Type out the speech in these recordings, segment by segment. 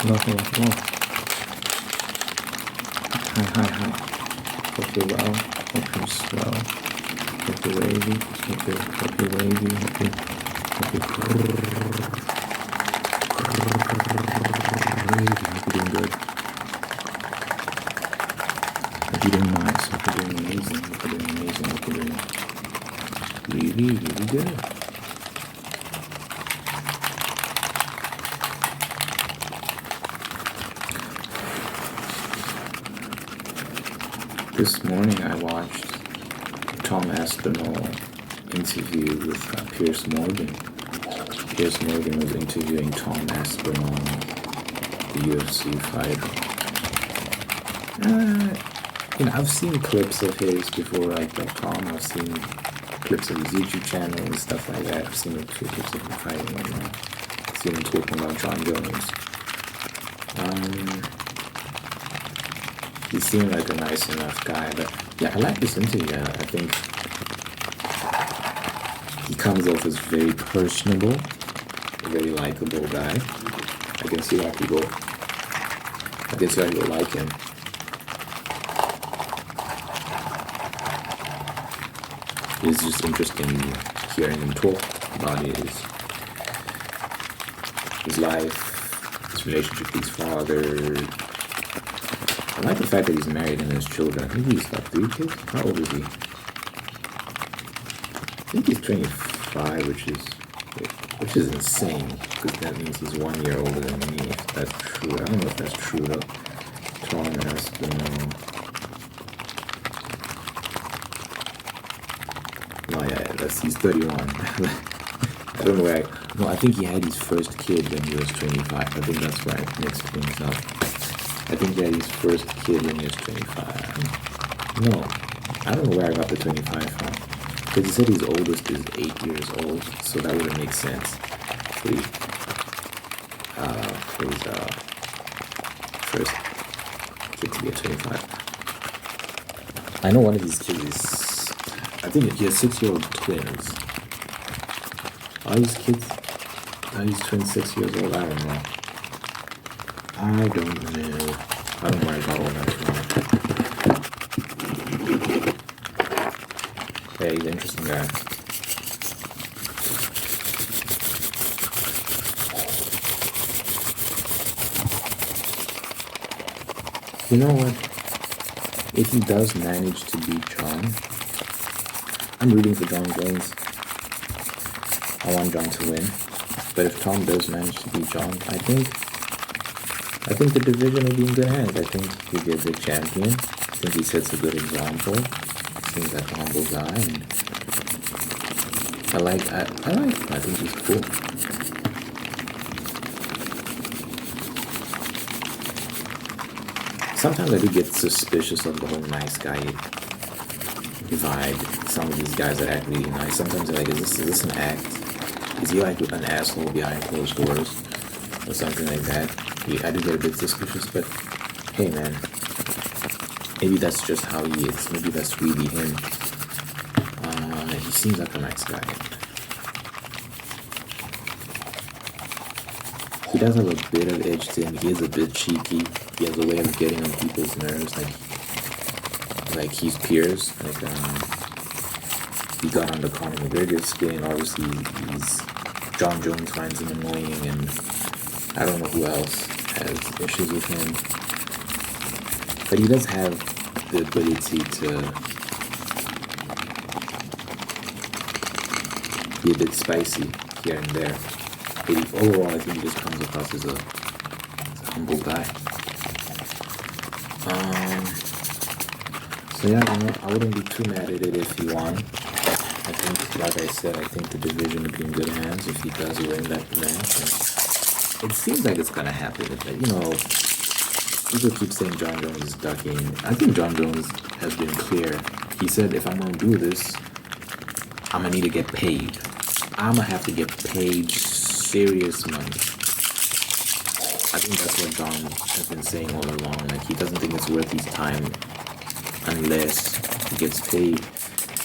Hello. Hi. Hope you're well. Hope you're slow. Hope you're wavy. Hope you're wavy. Hope you're wavy. Hope you're doing good. Hope you're doing nice. Hope you're doing amazing. Hope you're doing amazing. Hope you're doing really good. This morning I watched Tom Aspinall interview with Piers Morgan. Piers Morgan was interviewing Tom Aspinall, the UFC fighter. I've seen clips of his before, like Tom. I've seen clips of his YouTube channel and stuff like that. I've seen a few clips of him fighting and I've seen him talking about Jon Jones. He seemed like a nice enough guy, but yeah, I like this interview. I think he comes off as very personable, a very likable guy. I can see why people like him. It's just interesting hearing him talk about his life, his relationship with his father. I like the fact that he's married and has children. I think he's got 3 kids. How old is he? I think he's 25, which is insane, because that means he's 1 year older than me, if that's true. I don't know if that's true though. Tom Aspinall. No, yeah, he's 31. I don't know where I think he had his first kid when he was 25. I think that's why I mixed things up. I think he had his first kid when he was 25. No, I don't know where I got the 25 from. Because he said his oldest is 8 years old, so that wouldn't make sense for his first kid to be at 25. I know one of his kids is, I think he has 6-year-old twins. Are his kids, are his twins 6 years old? I don't know. I don't know. I don't worry about all that. Yeah, he's an interesting guy. You know what? If he does manage to beat Jon, I'm rooting for Jon Jones. I want Jon to win. But if Tom does manage to beat Jon, I think the division will be in good hands. I think he'll be a good champion. I think he sets a good example. Seems like a humble guy, and I like him. I think he's cool. Sometimes I do get suspicious of the whole nice guy vibe. Some of these guys that act really nice. Sometimes I'm like, is this an act? Is he like an asshole behind closed doors or something like that? I do get a bit suspicious, but hey man, maybe that's just how he is. Maybe that's really him. He seems like a nice guy. He does have a bit of edge to him. He is a bit cheeky. He has a way of getting on people's nerves, like he's Piers. He got under Conor McGregor's skin. Obviously, Jon Jones finds him annoying, and I don't know who else has issues with him. But he does have the ability to be a bit spicy here and there. But overall, I think he just comes across as a humble guy. So yeah, I wouldn't be too mad at it if he won. I think, like I said, I think the division would be in good hands if he does win that match. And it seems like it's gonna happen. People keep saying Jon Jones is ducking. I think Jon Jones has been clear. He said, if I'm gonna do this, I'm gonna need to get paid. I'm gonna have to get paid serious money. I think that's what Jon has been saying all along. Like, he doesn't think it's worth his time unless he gets paid.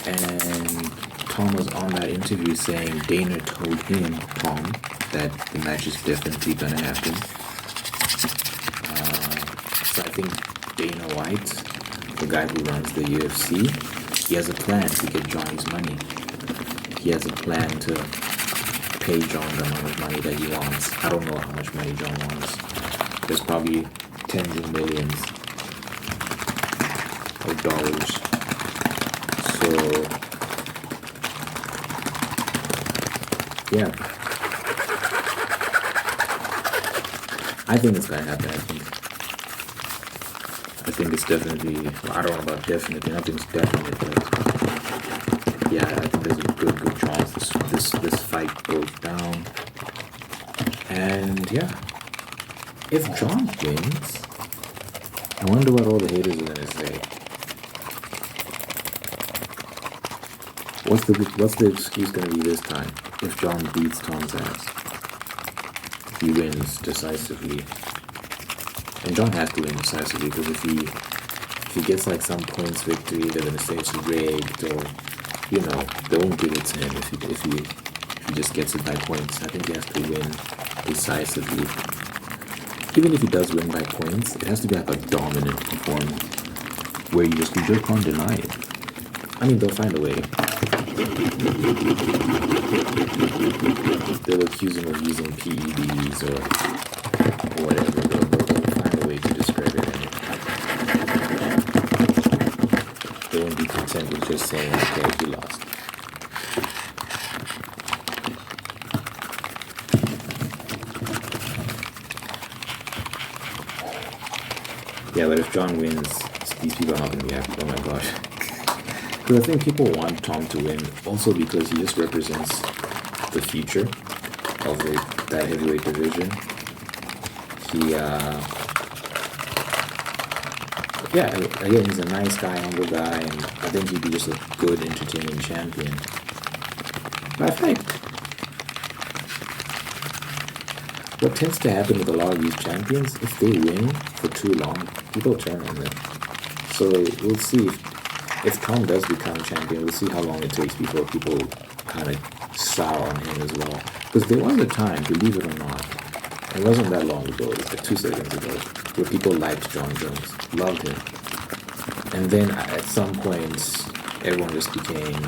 And Tom was on that interview saying Dana told him, Tom, that the match is definitely gonna happen. So I think Dana White, the guy who runs the UFC, he has a plan to get Johnny's money. He has a plan to pay John the amount of money that he wants. I don't know how much money John wants. There's probably tens of millions of dollars. So, yeah. I think it's gonna happen. I think it's definitely, well, I don't know about definitely, nothing's definite, but yeah, I think there's a good chance this fight goes down. And yeah, if John wins, I wonder what all the haters are gonna say. What's the excuse gonna be this time? If John beats Tom's ass, he wins decisively. And John has to win decisively, because if he gets like some points victory, they're gonna say it's rigged, or they won't give it to him if he just gets it by points. I think he has to win decisively. Even if he does win by points, it has to be like a dominant performance where you just can't deny it. I mean, they'll find a way. They'll accuse him of using PEDs or whatever. They'll find a way to discredit him. They won't be content with just saying, okay, he lost. Yeah, but if John wins, these people are not going to be happy. Oh my gosh. Because I think people want Tom to win also because he just represents the future of that heavyweight division. Again, he's a nice guy, humble guy, and I think he'd be just a good, entertaining champion. But I think what tends to happen with a lot of these champions, if they win for too long, people turn on them. So we'll see if Tom does become champion, we'll see how long it takes before people kind of sour on him as well. Because there was a time, believe it or not, it wasn't that long ago, it was like 2 seconds ago, where people liked Jon Jones, loved him. And then at some point, everyone just became,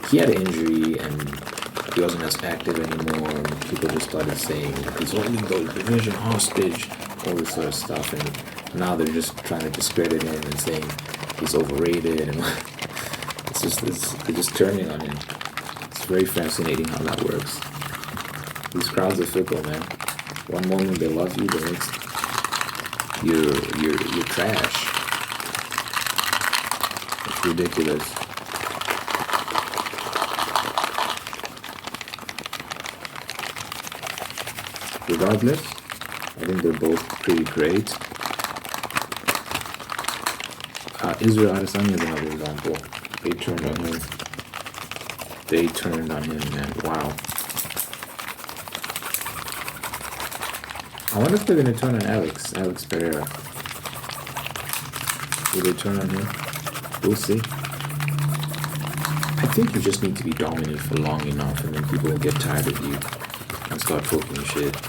he had an injury and he wasn't as active anymore. People just started saying he's holding the division hostage, all this sort of stuff. And now they're just trying to discredit him and saying he's overrated. And they're just turning on him. It's very fascinating how that works. These crowds are fickle, man. One moment they love you, the next you're trash. It's ridiculous. Regardless, I think they're both pretty great. Israel Adesanya is another example. They turned on him, man. Wow. I wonder if they're going to turn on Alex Pereira. Will they turn on him? We'll see. I think you just need to be dominant for long enough, and then people will get tired of you and start talking shit. I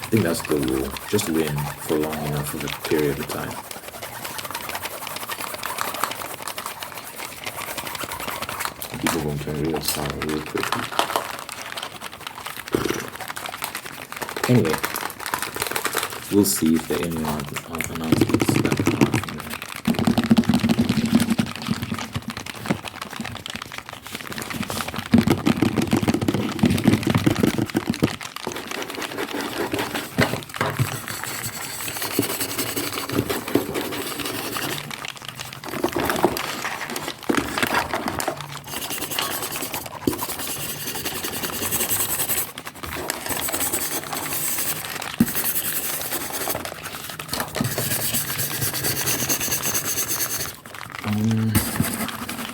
think that's the rule. Just win for long enough of a period of time. And people won't turn real sour real quickly. Anyway, we'll see if there are any announcements that come out from there.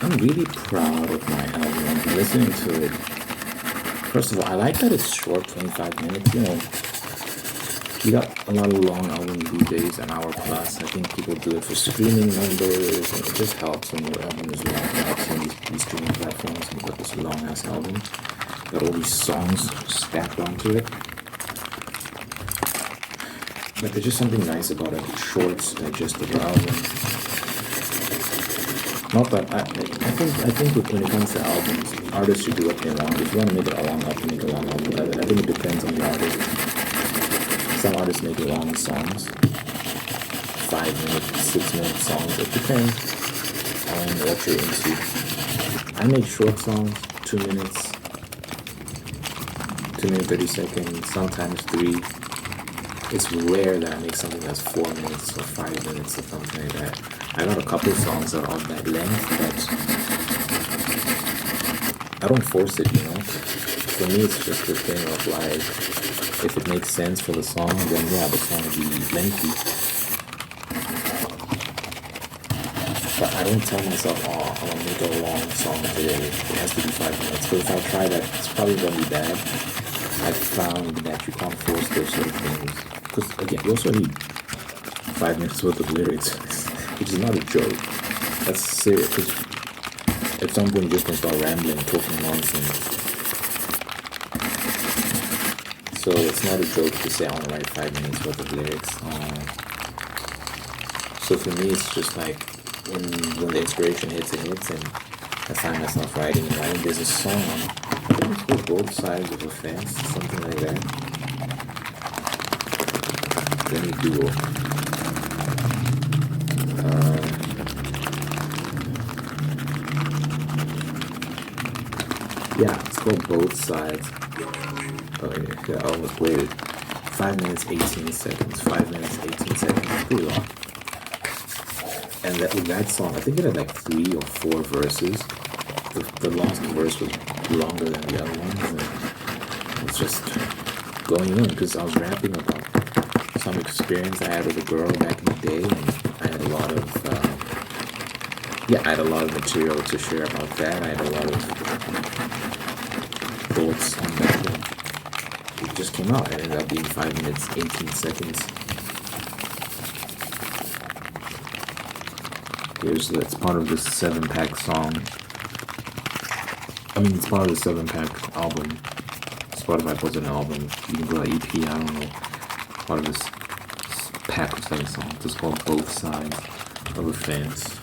I'm really proud of my album. I'm listening to it. First of all, I like that it's short, 25 minutes. You got a lot of long albums these days, an hour plus. I think people do it for streaming numbers, and it just helps when your album is long. It helps on these streaming platforms, and you got this long ass album. Got all these songs stacked onto it. But there's just something nice about a short, digestible album. Not that I think when it comes to albums, artists should do what they want. If you want to make it a long album, make a long album. I think it depends on the artist. Some artists make long songs, 5 minute, 6 minute songs. It depends on what you're into. I make short songs, 2 minutes, 2 minutes 30 seconds, sometimes 3. It's rare that I make something that's 4 minutes or 5 minutes or something like that. I got a couple songs that are of that length, but I don't force it, For me, it's just the thing of like, if it makes sense for the song, then yeah, the song will be lengthy. But I don't tell myself, oh, I want to make a long song today. It has to be 5 minutes. Because if I try that, it's probably going to be bad. I've found that you can't force those sort of things. Because again, you also need 5 minutes worth of lyrics, which is not a joke. That's serious. Because at some point, you're just going to start rambling, talking nonsense. So it's not a joke to say I want to write 5 minutes worth of lyrics. So for me, it's just like when the inspiration hits, it hits, and I find myself writing and writing. There's a song, I think it's called Both Sides of a Fence, something like that. Let me Google. Yeah, it's called Both Sides. Oh yeah, I almost played it. 5 minutes, 18 seconds. 5 minutes, 18 seconds. Pretty long. And that song, I think it had like 3 or 4 verses. The last verse was longer than the other ones. And it's just going in because I was rapping about some experience I had with a girl back in the day, and I had a lot of material to share about that. I had a lot of thoughts on that. And it just came out. It ended up being 5 minutes, 18 seconds. It's part of this 7-pack song. I mean, it's part of the 7-pack album. Spotify puts an album. You can go to EP, I don't know. Part of this pack of 7 songs. It's called Both Sides of a Fence.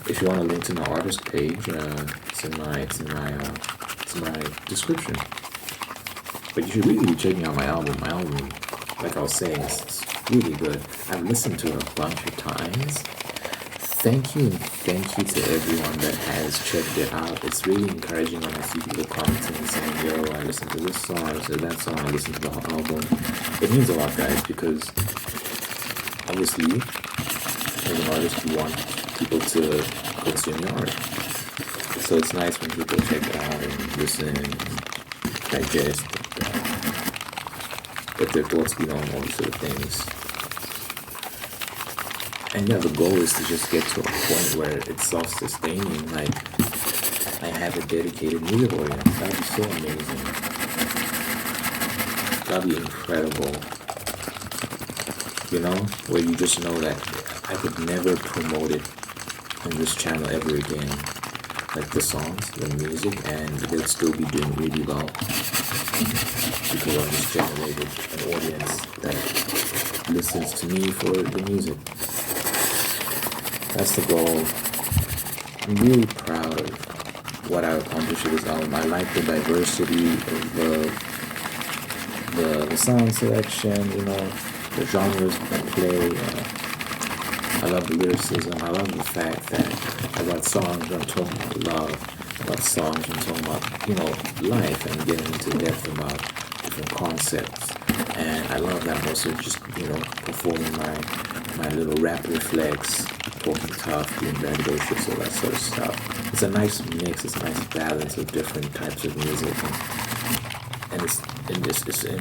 If you want a link to my artist page, it's in my description. But you should really be checking out my album. My album, like I was saying, it's really good. I've listened to it a bunch of times. Thank you to everyone that has checked it out. It's really encouraging when I see people commenting and saying, yo, I listened to this song, I listened to that song, I listened to the whole album. It means a lot, guys, because obviously, as an artist, you want people to consume your art. So it's nice when people check it out and listen and digest and let their thoughts be on all these sort of things. And yeah, the goal is to just get to a point where it's self-sustaining, like I have a dedicated music audience. That'd be so amazing. That'd be incredible. Where you just know that I could never promote it on this channel ever again. Like the songs, the music, and they'll still be doing really well. Because I've just generated an audience that listens to me for the music. That's the goal. I'm really proud of what I accomplished with this album. I like the diversity of the sound selection, the genres that play. I love the lyricism. I love the fact that I got songs that I'm talking about love. I got songs I'm talking about, life and getting into depth about different concepts. And I love that I'm also just, performing my little rap reflex, talking tough, being braggadocious, all that sort of stuff. It's a nice mix, it's a nice balance of different types of music, and it's in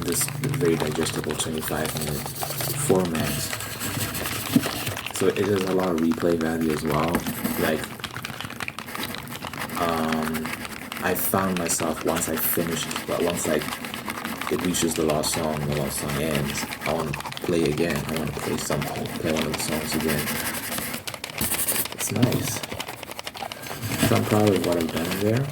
this very digestible 25-minute format. So it has a lot of replay value as well. Like, I found myself once it reaches the last song ends, I want to play again. I want to play one of the songs again. It's nice. So I'm proud of what I've done there.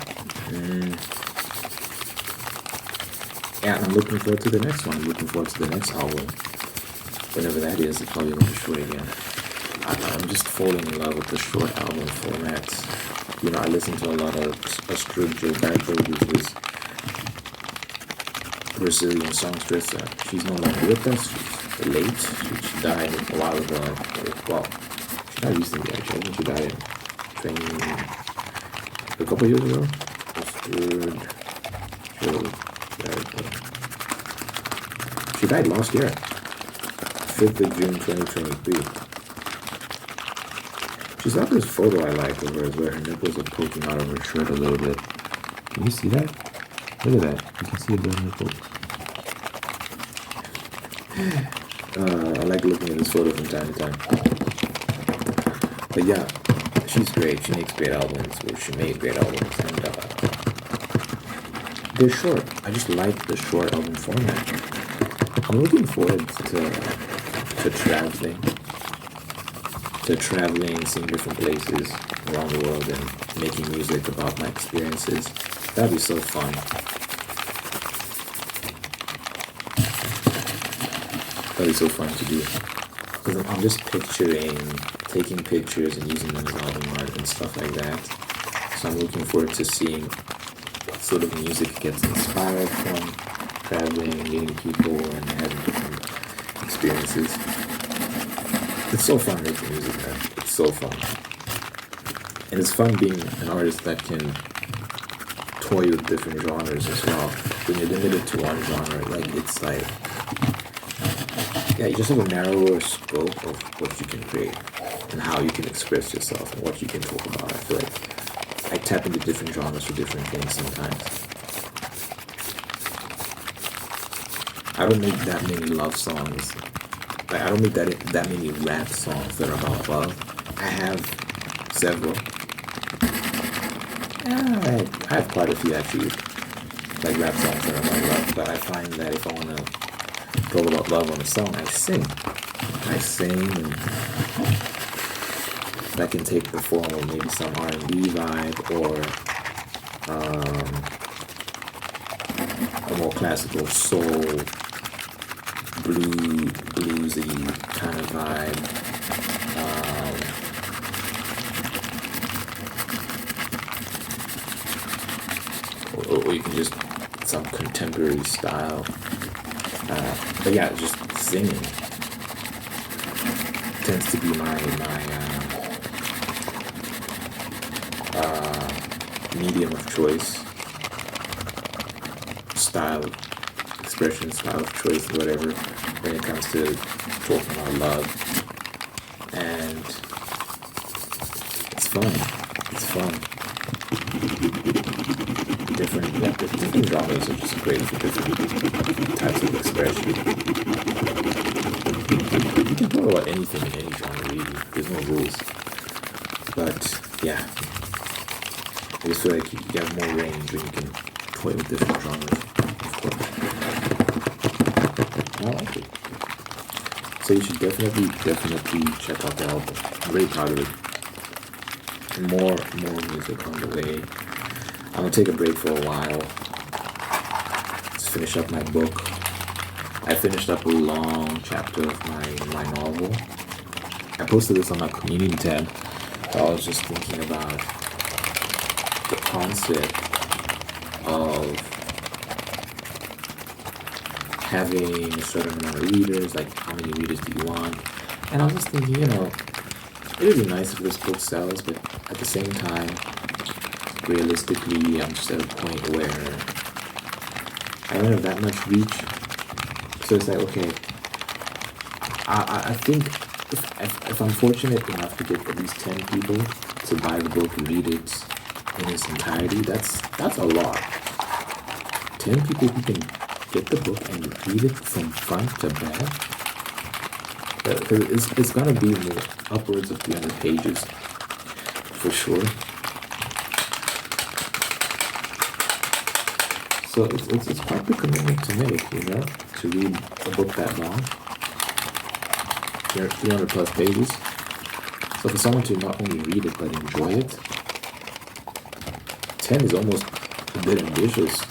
And I'm looking forward to the next one. I'm looking forward to the next album. Whenever that is, it's probably going to be short again. I'm just falling in love with the short album formats. You know, I listen to a lot of Astrid Gilberto, which is Brazilian songstress. She's no longer with us. She's late. She died a while ago. Well, she died recently, actually. I think she died a couple years ago. Astrid Gilberto. She died last year, 5th of June 2023. She's got this photo I like of her where her nipples are poking out of her shirt a little bit. Can you see that? Look at that. You can see a bit of nipple. I like looking at this photo from time to time. But yeah, she's great. She makes great albums, or she made great albums, and they're short. I just like the short album format. I'm looking forward to traveling, seeing different places around the world and making music about my experiences. That'd be so fun. That'd be so fun to do. Because I'm just picturing taking pictures and using them as album art and stuff like that. So I'm looking forward to seeing what sort of music gets inspired from traveling and meeting people and having different experiences. It's so fun making music, man. It's so fun. And it's fun being an artist that can toy with different genres as well. When you're limited to one genre, like, it's like, yeah, you just have a narrower scope of what you can create and how you can express yourself and what you can talk about. I feel like I tap into different genres for different things sometimes. I don't make that many love songs. Like, I don't make that many rap songs that are about love. I have several. Yeah, I have quite a few actually, like rap songs that are about love. But I find that if I want to talk about love on a song, I sing. And that can take the form of maybe some R&B vibe or a more classical soul, bluesy kind of vibe. Or you can just some contemporary style. But yeah, just singing tends to be my medium of choice, style of expression, style of choice, whatever, when it comes to talking about love. And it's fun. Different genres are just great for different types of expression. You can talk about anything in any genre, really. There's no rules. But yeah, I just feel like you have more range when you can toy with different genres, of course. I like it. So you should definitely check out the album. I'm very proud of it. More music on the way. I'm gonna take a break for a while. Let's finish up my book. I finished up a long chapter of my novel. I posted this on my community tab. I was just thinking about the concept of having a certain amount of readers, like how many readers do you want? And I was just thinking, it would be nice if this book sells, but at the same time, realistically, I'm just at a point where I don't have that much reach. So it's like, okay, I think if I'm fortunate enough to get at least 10 people to buy the book and read it in its entirety, that's a lot. 10 people who can get the book and read it from front to back. Because it's gonna be more upwards of 300 pages for sure. So it's quite the commitment to make, to read a book that long. 300 plus pages. So for someone to not only read it but enjoy it, 10 is almost a bit ambitious.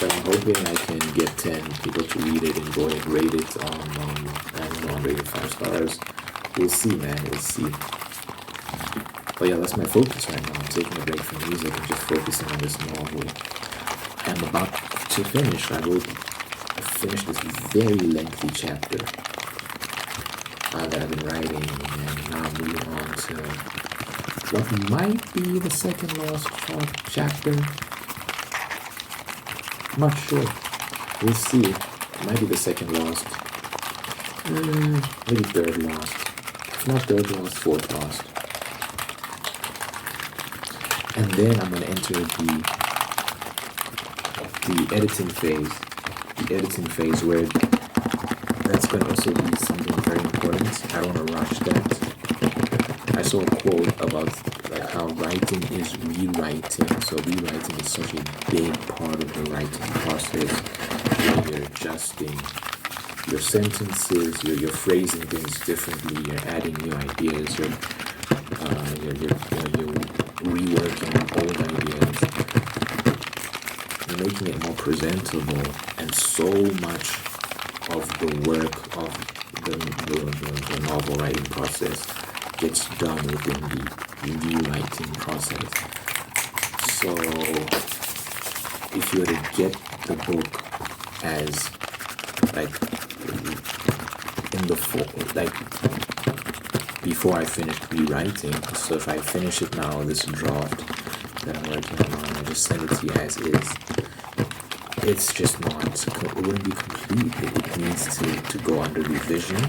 but I'm hoping I can get 10 people to read it and go and rate it on Amazon, rate it 5 stars. We'll see, man. We'll see. But yeah, that's my focus right now. I'm taking a break from music and just focusing on this novel. I'm about to finish. I will finish this very lengthy chapter that I've been writing, and now move on to what might be the second last chapter. I'm not sure. We'll see. It might be the second last. Maybe third last. If not third last, fourth last. And then I'm gonna enter the editing phase. The editing phase where that's gonna also be something very important. I don't wanna rush that. I saw a quote about like how writing is rewriting. So rewriting is such a big part of the writing process where you're adjusting your sentences, you're phrasing things differently, you're adding new ideas, you're reworking old ideas, you're making it more presentable, and so much of the work of the novel writing process gets done within the rewriting process. So if you were to get the book as like in the before I finished rewriting, so if I finish it now, this draft that I'm working on, I just send it to you as is, it's just not, it wouldn't be complete. It needs to go under revision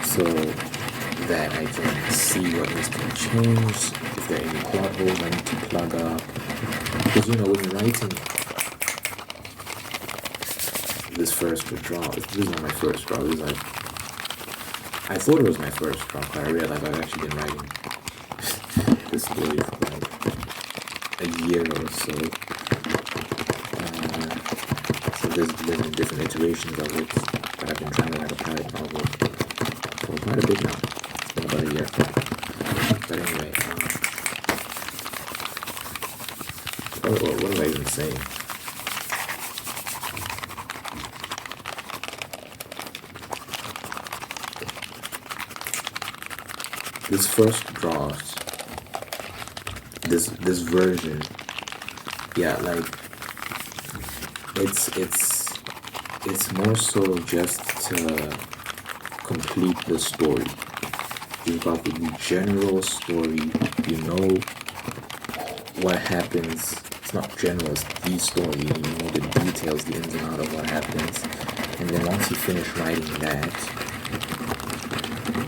so that I can see what needs to be changed, if there are any plot holes I need to plug up. Because when writing this first draft, this is not my first draft, this is like, I thought it was my first draft, but I realized I've actually been writing this story for like a year or so. So there's been different iterations of it, but I've been trying to write a pilot novel for quite a bit now. It's been about a year. But anyway, what am I even saying? This first draft, this version, yeah, like it's more so just to complete the story. You've got the general story, you know what happens. It's not general, it's the story, you know the details, the ins and outs of what happens. And then once you finish writing that,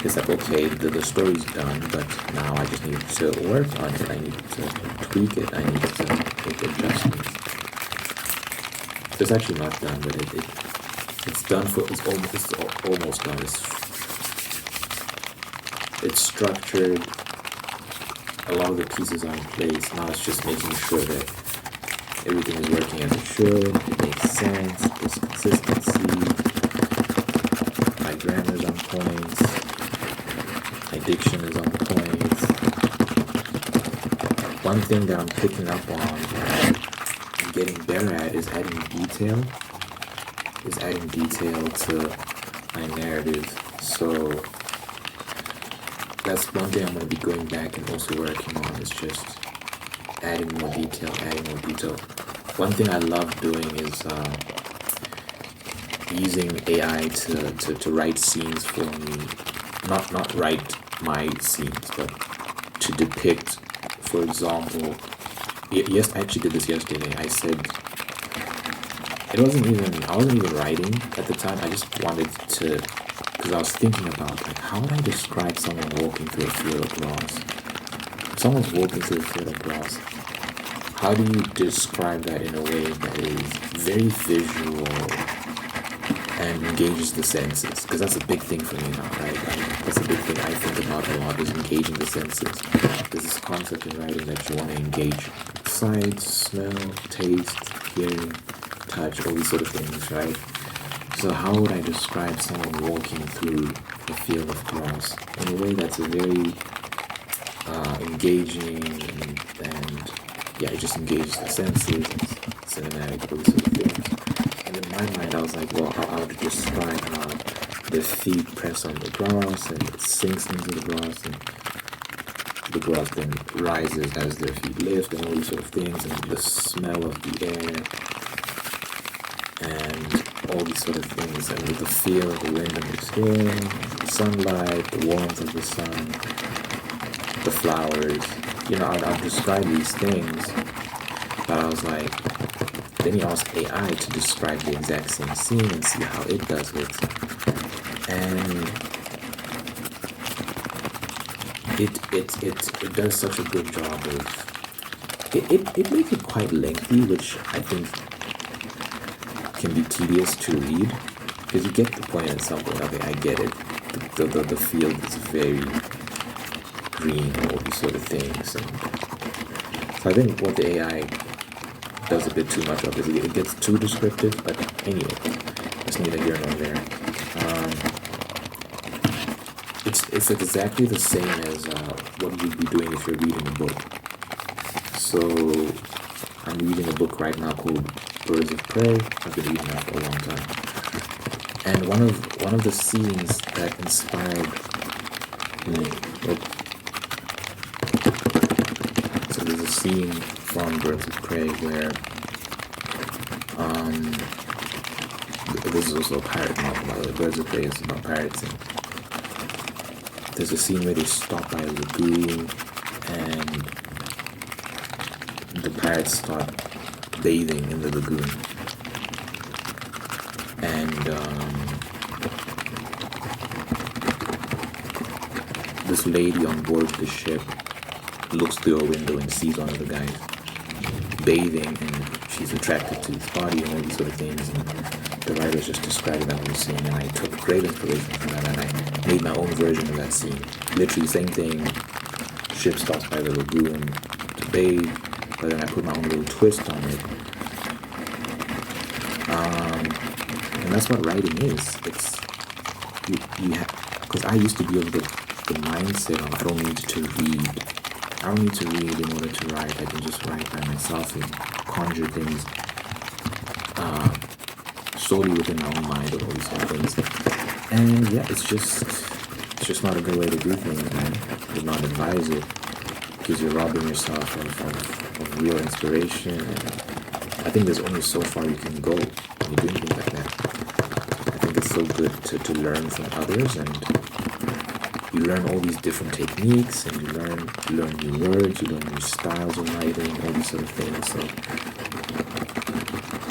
it's like, okay, the story's done, but now I just need to work on it. I need to tweak it. I need to make adjustments. So it's actually not done, but it's done for, it's almost done. It's structured. A lot of the pieces are in place. Now it's just making sure that everything is working as it should. It makes sense. There's consistency. My grammar's on point. My diction is on point. One thing that I'm picking up on and getting better at is adding detail. To my narrative. So that's one thing I'm going to be going back and also working on, is just adding more detail. One thing I love doing is using AI to write scenes for me. Not write my scenes, but to depict, for example, yes, I actually did this yesterday. I said, I wasn't even writing at the time. I just wanted to, because I was thinking about, like, how would I describe someone walking through a field of grass? If someone's walking through a field of grass, how do you describe that in a way that is very visual and engages the senses? Because that's a big thing for me now, right? That's a big thing I think about a lot, is engaging the senses. There's this concept in writing that you want to engage sight, smell, taste, hearing, touch, all these sort of things, right? So how would I describe someone walking through a field of grass in a way that's a very engaging and yeah, it just engages the senses. cinematic, all these sort of things. And in my mind, I was like, well, I would describe how their feet press on the grass and it sinks into the grass, and the grass then rises as their feet lift, and all these sort of things, and the smell of the air, and all these sort of things, and with the feel of the wind on your skin, the sunlight, the warmth of the sun, the flowers. I'd describe these things, but I was like, then you ask AI to describe the exact same scene and see how it does it. And it does such a good job of it makes it quite lengthy, which I think can be tedious to read, because you get the point at some point. Okay, I get it. The field is very green, all these sort of things, and so I think what the AI does a bit too much of is it gets too descriptive. But anyway, it's neither here nor there. It's exactly the same as what you'd be doing if you're reading a book. So I'm reading a book right now called Birds of Prey. I've been reading that for a long time. And one of the scenes that inspired me. So there's a scene from Birds of Prey where this is also a pirate novel, by the way. Birds of Prey is about pirates, and there's a scene where they stop by a lagoon and the pirates start bathing in the lagoon. And this lady on board the ship looks through a window and sees one of the guys bathing, and she's attracted to his body and all these sort of things. And the writers just describing that whole scene, and I took great inspiration from that, and I made my own version of that scene. Literally same thing. Ship stops by the lagoon to bathe, but then I put my own little twist on it. And that's what writing is. It's you have, because I used to be of the mindset of I don't need to read. I don't need to read in order to write. I can just write by myself and conjure things solely within my own mind, or all these sort of things. And yeah, it's just not a good way to do things, man. I would not advise it, because you're robbing yourself of real inspiration. And I think there's only so far you can go when you're doing things like that. I think it's so good to learn from others, and you learn all these different techniques, and you learn new words, you learn new styles of writing, all these sort of things.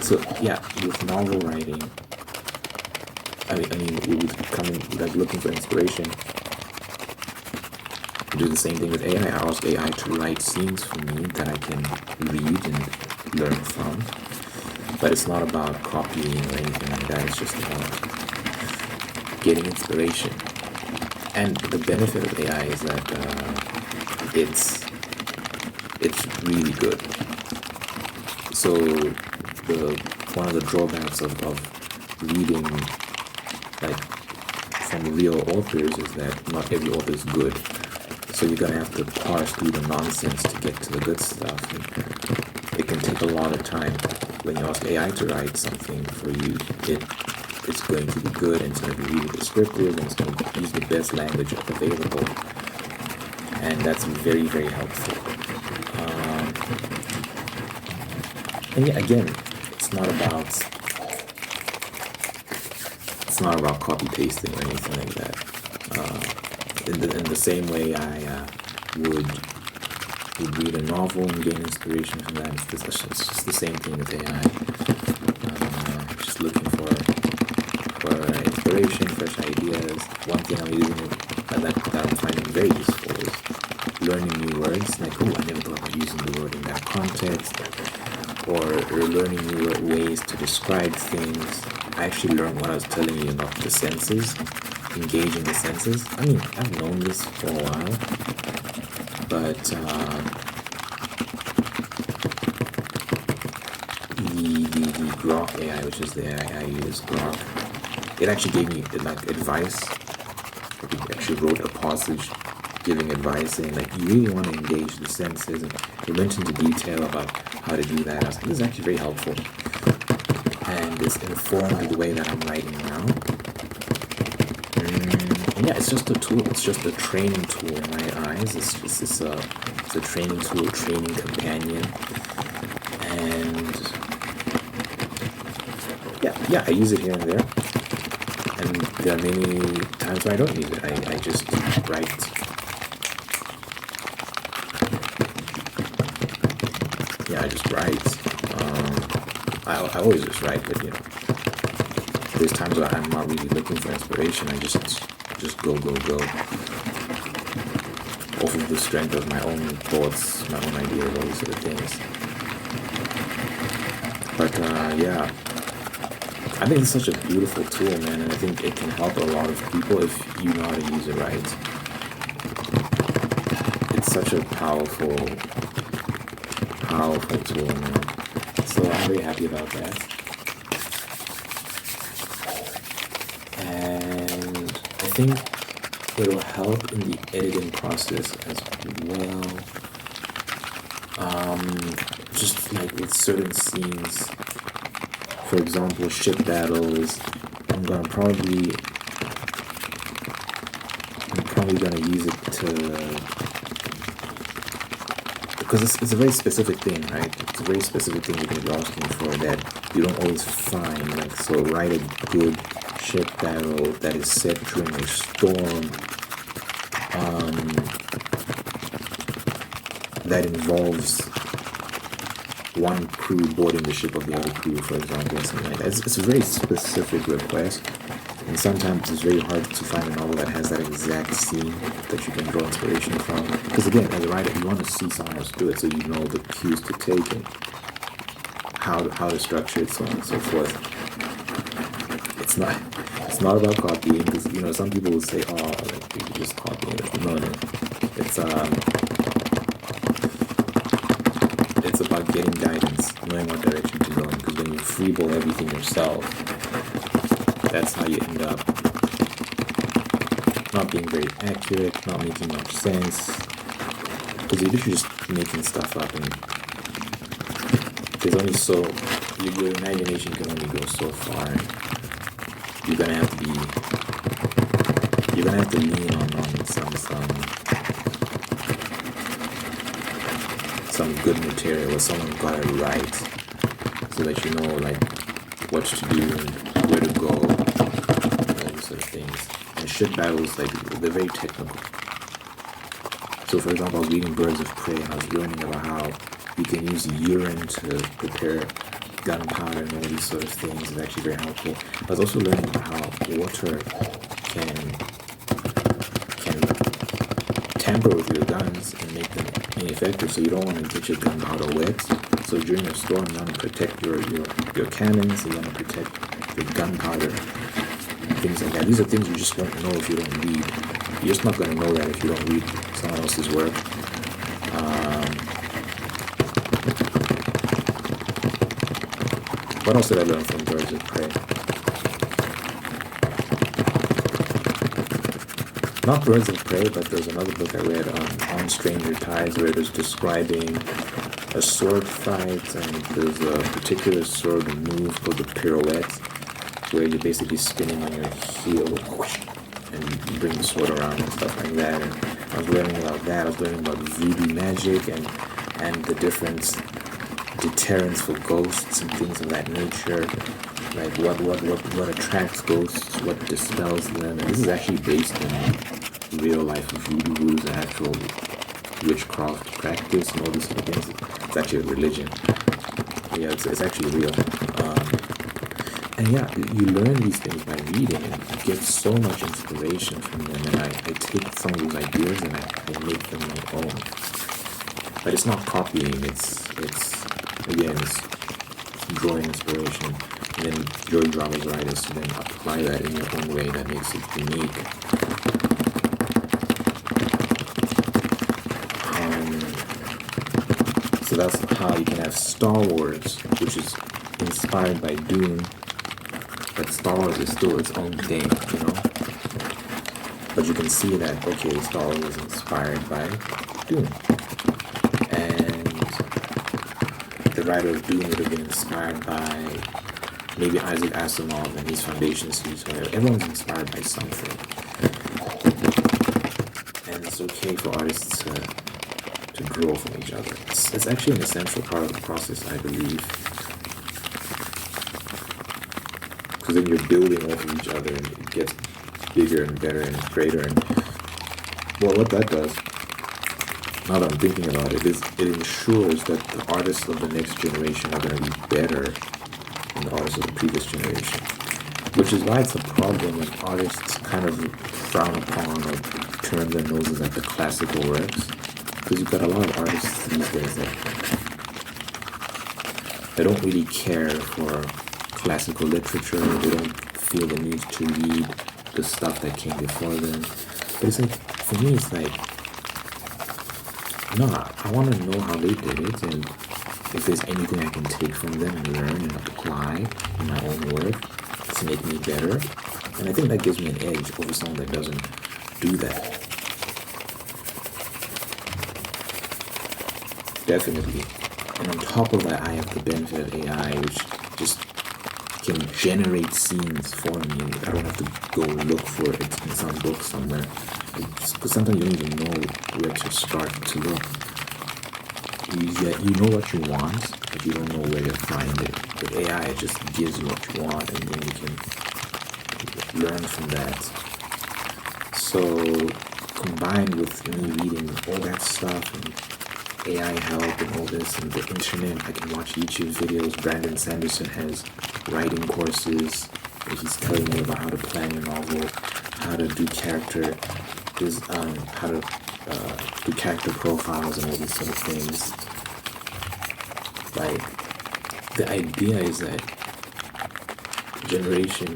So yeah, with novel writing, I mean, with coming, like, looking for inspiration, I do the same thing with AI. I ask AI to write scenes for me that I can read and learn from. But it's not about copying or anything like that. It's just about getting inspiration. And the benefit of AI is that it's really good. So one of the drawbacks of reading, like, from real authors is that not every author is good. So you're gonna have to parse through the nonsense to get to the good stuff. And it can take a lot of time. When you ask AI to write something for you, it's going to be good, and it's going to be really descriptive, and it's going to use the best language available, and that's very, very helpful. And yeah, again, it's not about copy pasting or anything like that. In the same way I would read a novel and gain inspiration from that. It's just the same thing with AI. Just looking for inspiration, fresh ideas. One thing I'm using that I'm finding very useful is learning new words. Like, oh, I never thought about using the word in that context. Or learning new ways to describe things. I actually learned what I was telling you about the senses, engaging the senses. I mean, I've known this for a while, but the Grok AI, which is the AI I use, Grok, it actually gave me like advice. It actually wrote a passage giving advice saying, like, you really want to engage the senses, and it went into detail about how to do that. I was like, this is actually very helpful. And this informed the way that I'm writing now. And yeah, it's just a tool. It's just a training tool in my eyes. It's a training tool, training companion. And yeah, I use it here and there. And there are many times where I don't use it. I just write. Yeah, I just write. I always just write, but there's times where I'm not really looking for inspiration. I just go off of the strength of my own thoughts, my own ideas, all these sort of things. But yeah, I think it's such a beautiful tool, man, and I think it can help a lot of people if you know how to use it right. It's such a powerful tool, man. So I'm very happy about that. And I think it'll help in the editing process as well. Just like with certain scenes, for example, ship battles, I'm probably gonna use it to, because it's a very specific thing, right? It's a very specific thing you're gonna be asking for that you don't always find. Like, so write a good ship battle that is set during a storm, that involves one crew boarding the ship of the other crew, for example, or something like that. It's a very specific request, and sometimes it's very hard to find a novel that has that exact scene that you can draw inspiration from. Because again, as a writer, you want to see someone else do it, so you know the cues to take and how to structure it, so on and so forth. It's not about copying, because some people will say, "Oh, like, you're just copying it." No. It's about getting guidance, knowing what direction to go in. Because when you freeball everything yourself, that's how you end up not being very accurate, not making much sense. Because you're literally just making stuff up, and there's only your imagination can only go so far. You're gonna have to lean on some good material, or someone got it right, so that you know like what to do and where to go, all these sort of things. And ship battles, like, they're very technical. So for example, I was reading Birds of Prey, and I was learning about how you can use urine to prepare gunpowder and all these sort of things. Is actually very helpful. I was also learning about how water can tamper with your guns and make them ineffective, so you don't want to get your gunpowder wet. So during a storm, you want to protect your cannons, you want to protect your gunpowder, things like that. These are things you just won't know if you don't read. You're just not going to know that if you don't read someone else's work. What else did I learn from Birds of Prey? Not Birds of Prey, but there's another book I read on Stranger Tides, where it was describing a sword fight, and there's a particular sword move called the pirouette, where you're basically spinning on your heel, and you bring the sword around and stuff like that. And I was learning about that. I was learning about voodoo magic and the different deterrents for ghosts and things of that nature. Like what attracts ghosts, what dispels them. And this is actually based in real life voodoo and actual witchcraft practice and all these sort of things. It's actually a religion. Yeah, it's actually real. And yeah, you learn these things by reading, and you get so much inspiration from them. And I take some of those ideas and I make them my own. But it's not copying. It's drawing inspiration, and then your job as writers to then apply that in your own way that makes it unique. So that's how you can have Star Wars, which is inspired by Dune, but Star Wars is still its own thing, But you can see that, okay, Star Wars is inspired by Dune. And the writer of Doom would have been inspired by maybe Isaac Asimov and his Foundation series. Where everyone's inspired by something, and it's okay for artists to grow from each other. It's actually an essential part of the process, I believe, because then you're building off of each other, and it gets bigger and better and greater. And well, what that does, now that I'm thinking about it, is it ensures that the artists of the next generation are going to be better than the artists of the previous generation. Which is why it's a problem when artists kind of frown upon or turn their noses at the classical works. Because you've got a lot of artists these days that they don't really care for classical literature. They don't feel the need to read the stuff that came before them. But it's like, for me, it's like, no, I want to know how they did it, and if there's anything I can take from them and learn and apply in my own work to make me better. And I think that gives me an edge over someone that doesn't do that. Definitely. And on top of that, I have the benefit of AI, which just can generate scenes for me, and I don't have to go look for it in some book somewhere. Because sometimes you don't even know where to start to look. You know what you want, but you don't know where to find it. But AI just gives you what you want, and then you can learn from that. So combined with me reading all that stuff and AI help and all this and the internet, I can watch YouTube videos. Brandon Sanderson has writing courses where he's telling me about how to plan a novel, how to do character profiles and all these sort of things. Like, the idea is that generation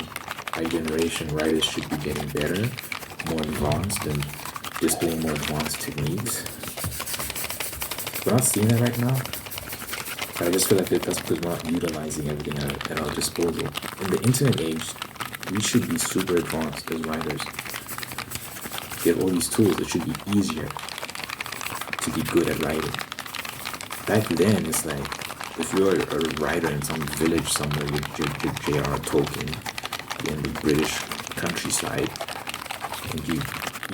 by generation, writers should be getting better, more advanced, and displaying more advanced techniques. We're not seeing that right now. But I just feel like that's because we're not utilizing everything at our disposal. In the internet age, we should be super advanced as writers. We have all these tools. It should be easier to be good at writing. Back then, it's like, if you're a writer in some village somewhere with J.R. Tolkien in the British countryside, and you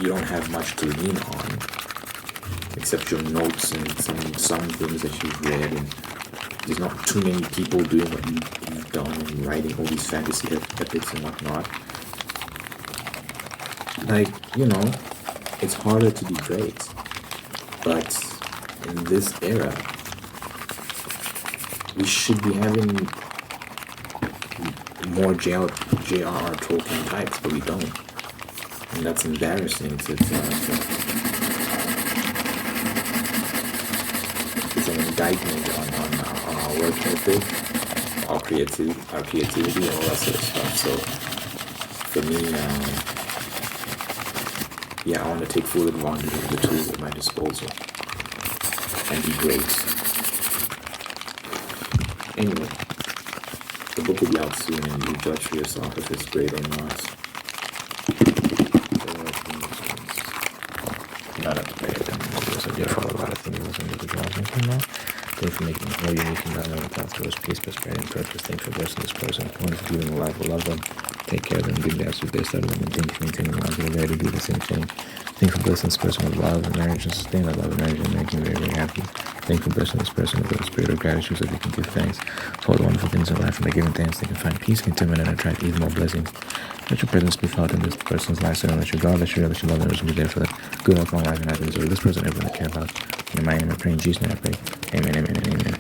don't have much to lean on, except your notes and some things that you've read, and there's not too many people doing what you've done and writing all these fantasy epics and whatnot. Like, it's harder to be great. But in this era, we should be having more J.R.R. Tolkien types, but we don't. And that's embarrassing. It's an indictment on our work ethic, our creativity, and all that sort of stuff. So for me, I want to take full advantage of the tools at my disposal and be great. Anyway, the book will be out soon, and you judge for yourself if it's great or not. Not up to date. I did follow a lot of things in the job. Thanks for making it more unique and not knowing the path towards peace, prosperity, and purpose. Thanks for blessing this person. Thanks for giving a life. Love them. Take care of them. Give the absolute best out of them. And thank you for maintaining lives that are ready to do the same thing. Thanks for blessing this person with love and marriage and sustain that love and marriage and making them very, very happy. Thank you for blessing this person with a spirit of gratitude so they can give thanks for all the wonderful things in life, and by giving thanks they can find peace, contentment, and attract even more blessings. Let your presence be felt in this person's life, so let your God, let your love, and be there for that good health, long life, and happiness over this person, everyone I care about. In my name I pray, in Jesus' name I pray. Amen, amen, and amen.